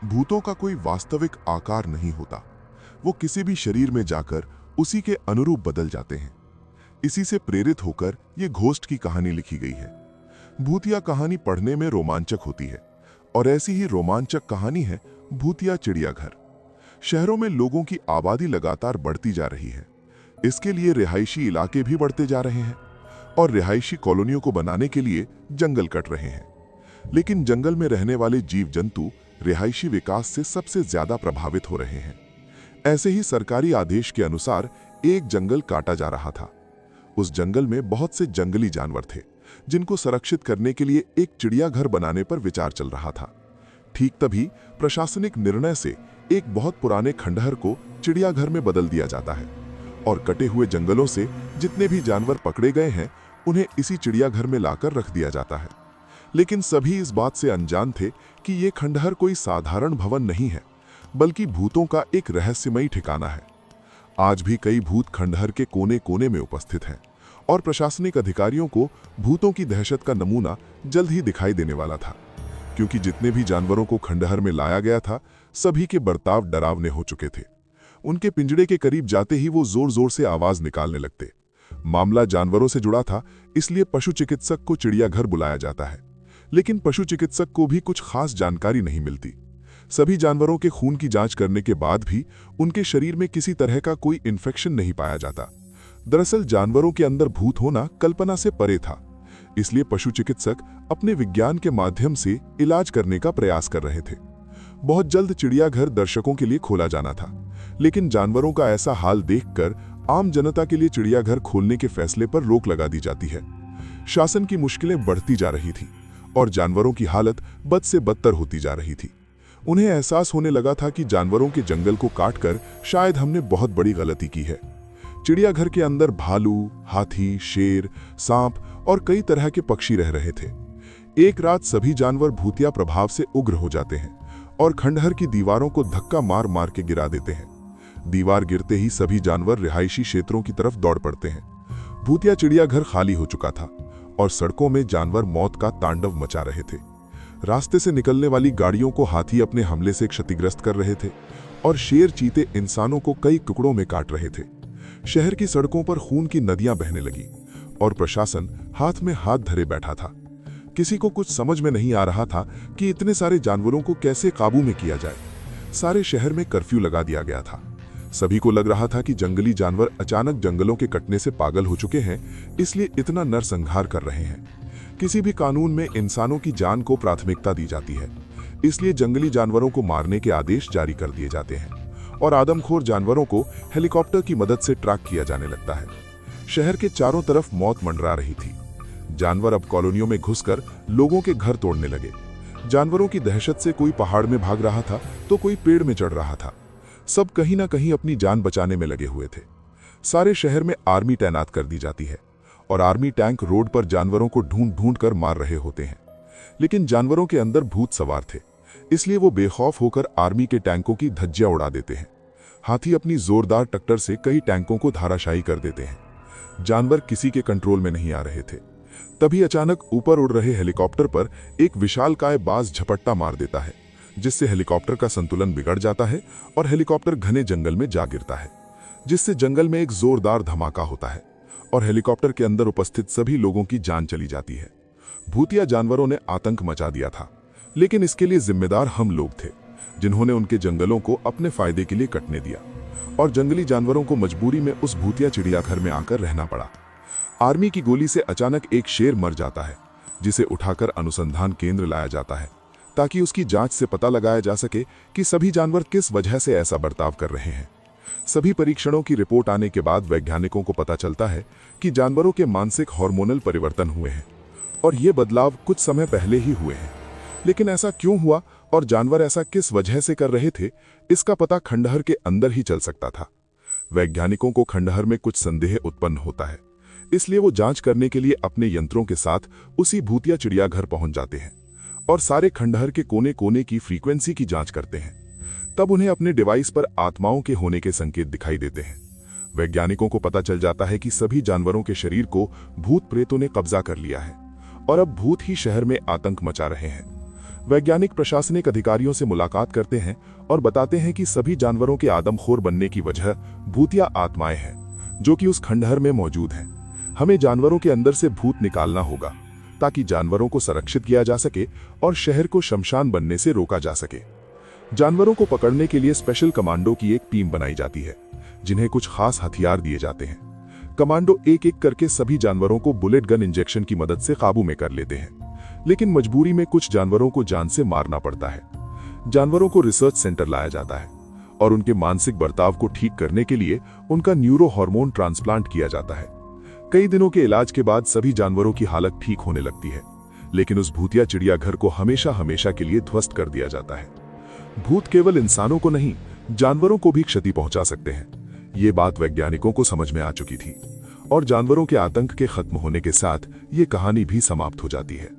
भूतों का कोई वास्तविक आकार नहीं होता। वो किसी भी शरीर में जाकर उसी के अनुरूप बदल जाते हैं। इसी से प्रेरित होकर ये घोस्ट की कहानी लिखी गई है। भूतिया कहानी पढ़ने में रोमांचक होती है और ऐसी ही रोमांचक कहानी है भूतिया चिड़ियाघर। शहरों में लोगों की आबादी लगातार बढ़ती जा रही है। इसके लिए रिहायशी इलाके भी बढ़ते जा रहे हैं और रिहायशी कॉलोनियों को बनाने के लिए जंगल कट रहे हैं। लेकिन जंगल में रहने वाले जीव जंतु रिहायशी विकास से सबसे ज्यादा प्रभावित हो रहे हैं। ऐसे ही सरकारी आदेश के अनुसार एक जंगल काटा जा रहा था। उस जंगल में बहुत से जंगली जानवर थे जिनको संरक्षित करने के लिए एक चिड़ियाघर बनाने पर विचार चल रहा था। ठीक तभी प्रशासनिक निर्णय से एक बहुत पुराने खंडहर को चिड़ियाघर में बदल दिया जाता है और कटे हुए जंगलों से जितने भी जानवर पकड़े गए हैं उन्हें इसी चिड़ियाघर में लाकर रख दिया जाता है। लेकिन सभी इस बात से अनजान थे कि ये खंडहर कोई साधारण भवन नहीं है, बल्कि भूतों का एक रहस्यमयी ठिकाना है। आज भी कई भूत खंडहर के कोने कोने में उपस्थित हैं और प्रशासनिक अधिकारियों को भूतों की दहशत का नमूना जल्द ही दिखाई देने वाला था, क्योंकि जितने भी जानवरों को खंडहर में लाया गया था सभी के बर्ताव डरावने हो चुके थे। उनके पिंजड़े के करीब जाते ही वो जोर जोर से आवाज निकालने लगते। मामला जानवरों से जुड़ा था, इसलिए पशु चिकित्सक को चिड़ियाघर बुलाया जाता है। लेकिन पशु चिकित्सक को भी कुछ खास जानकारी नहीं मिलती। सभी जानवरों के खून की जांच करने के बाद भी उनके शरीर में किसी तरह का कोई इन्फेक्शन नहीं पाया जाता। दरअसल जानवरों के अंदर भूत होना कल्पना से परे था, इसलिए पशु चिकित्सक अपने विज्ञान के माध्यम से इलाज करने का प्रयास कर रहे थे। बहुत जल्द चिड़ियाघर दर्शकों के लिए खोला जाना था, लेकिन जानवरों का ऐसा हाल देखकर आम जनता के लिए चिड़ियाघर खोलने के फैसले पर रोक लगा दी जाती है। शासन की मुश्किलें बढ़ती जा रही थी और जानवरों की हालत बद से बदतर होती जा रही थी। उन्हें एहसास होने लगा था कि जानवरों के जंगल को काटकर शायद हमने बहुत बड़ी गलती की है। चिड़ियाघर के अंदर भालू, हाथी, शेर, सांप और कई तरह के पक्षी रह रहे थे। एक रात सभी जानवर भूतिया प्रभाव से उग्र हो जाते हैं और खंडहर की दीवारों को धक्का मार मार के गिरा देते हैं। दीवार गिरते ही सभी जानवर रिहायशी क्षेत्रों की तरफ दौड़ पड़ते हैं। भूतिया चिड़ियाघर खाली हो चुका था और सड़कों में जानवर मौत का तांडव मचा रहे थे। रास्ते से निकलने वाली गाड़ियों को हाथी अपने हमले से क्षतिग्रस्त कर रहे थे और शेर चीते इंसानों को कई टुकड़ों में काट रहे थे। शहर की सड़कों पर खून की नदियां बहने लगी और प्रशासन हाथ में हाथ धरे बैठा था। किसी को कुछ समझ में नहीं आ रहा था कि इतने सारे जानवरों को कैसे काबू में किया जाए। सारे शहर में कर्फ्यू लगा दिया गया था। सभी को लग रहा था कि जंगली जानवर अचानक जंगलों के कटने से पागल हो चुके हैं, इसलिए इतना नरसंहार कर रहे हैं। किसी भी कानून में इंसानों की जान को प्राथमिकता दी जाती है, इसलिए जंगली जानवरों को मारने के आदेश जारी कर दिए जाते हैं और आदमखोर जानवरों को हेलीकॉप्टर की मदद से ट्रैक किया जाने लगता है। शहर के चारों तरफ मौत मंडरा रही थी। जानवर अब कॉलोनियों में घुसकर लोगों के घर तोड़ने लगे। जानवरों की दहशत से कोई पहाड़ में भाग रहा था तो कोई पेड़ में चढ़ रहा था। सब कहीं ना कहीं अपनी जान बचाने में लगे हुए थे। सारे शहर में आर्मी तैनात कर दी जाती है और आर्मी टैंक रोड पर जानवरों को ढूंढ ढूंढ कर मार रहे होते हैं। लेकिन जानवरों के अंदर भूत सवार थे, इसलिए वो बेखौफ होकर आर्मी के टैंकों की धज्जियां उड़ा देते हैं। हाथी अपनी जोरदार टक्कर से कई टैंकों को धाराशायी कर देते हैं। जानवर किसी के कंट्रोल में नहीं आ रहे थे। तभी अचानक ऊपर उड़ रहे हेलीकॉप्टर पर एक विशालकाय बाज झपट्टा मार देता है, जिससे हेलीकॉप्टर का संतुलन बिगड़ जाता है और हेलीकॉप्टर घने जंगल में जा गिरता है, जिससे जंगल में एक जोरदार धमाका होता है और हेलीकॉप्टर के अंदर उपस्थित सभी लोगों की जान चली जाती है। भूतिया जानवरों ने आतंक मचा दिया था, लेकिन इसके लिए जिम्मेदार हम लोग थे, जिन्होंने उनके जंगलों को अपने फायदे के लिए कटने दिया और जंगली जानवरों को मजबूरी में उस भूतिया चिड़ियाघर में आकर रहना पड़ा। आर्मी की गोली से अचानक एक शेर मर जाता है, जिसे उठाकर अनुसंधान केंद्र लाया जाता है ताकि उसकी जांच से पता लगाया जा सके कि सभी जानवर किस वजह से ऐसा बर्ताव कर रहे हैं। सभी परीक्षणों की रिपोर्ट आने के बाद वैज्ञानिकों को पता चलता है कि जानवरों के मानसिक हार्मोनल परिवर्तन हुए हैं और ये बदलाव कुछ समय पहले ही हुए हैं। लेकिन ऐसा क्यों हुआ और जानवर ऐसा किस वजह से कर रहे थे, इसका पता खंडहर के अंदर ही चल सकता था। वैज्ञानिकों को खंडहर में कुछ संदेह उत्पन्न होता है, इसलिए वो जांच करने के लिए अपने यंत्रों के साथ उसी भूतिया चिड़ियाघर पहुंच जाते हैं और सारे खंडहर के कोने कोने की फ्रीक्वेंसी की जांच करते हैं। तब उन्हें अपने डिवाइस पर आत्माओं के होने के संकेत दिखाई देते हैं। वैज्ञानिकों को पता चल जाता है कि सभी जानवरों के शरीर को भूत प्रेतों ने कब्जा कर लिया है और अब भूत ही शहर में आतंक मचा रहे हैं। वैज्ञानिक प्रशासनिक अधिकारियों से मुलाकात करते हैं और बताते हैं कि सभी जानवरों के आदमखोर बनने की वजह भूतिया आत्माएं हैं जो कि उस खंडहर में मौजूद हैं। हमें जानवरों के अंदर से भूत निकालना होगा ताकि जानवरों को संरक्षित किया जा सके और शहर को शमशान बनने से रोका जा सके। जानवरों को पकड़ने के लिए स्पेशल कमांडो की एक टीम बनाई जाती है जिन्हें कुछ खास हथियार दिए जाते हैं। कमांडो एक एक करके सभी जानवरों को बुलेट गन इंजेक्शन की मदद से काबू में कर लेते हैं, लेकिन मजबूरी में कुछ जानवरों को जान से मारना पड़ता है। जानवरों को रिसर्च सेंटर लाया जाता है और उनके मानसिक बर्ताव को ठीक करने के लिए उनका न्यूरो हार्मोन ट्रांसप्लांट किया जाता है। कई दिनों के इलाज के बाद सभी जानवरों की हालत ठीक होने लगती है, लेकिन उस भूतिया चिड़ियाघर को हमेशा हमेशा के लिए ध्वस्त कर दिया जाता है। भूत केवल इंसानों को नहीं, जानवरों को भी क्षति पहुंचा सकते हैं। ये बात वैज्ञानिकों को समझ में आ चुकी थी और जानवरों के आतंक के खत्म होने के साथ ये कहानी भी समाप्त हो जाती है।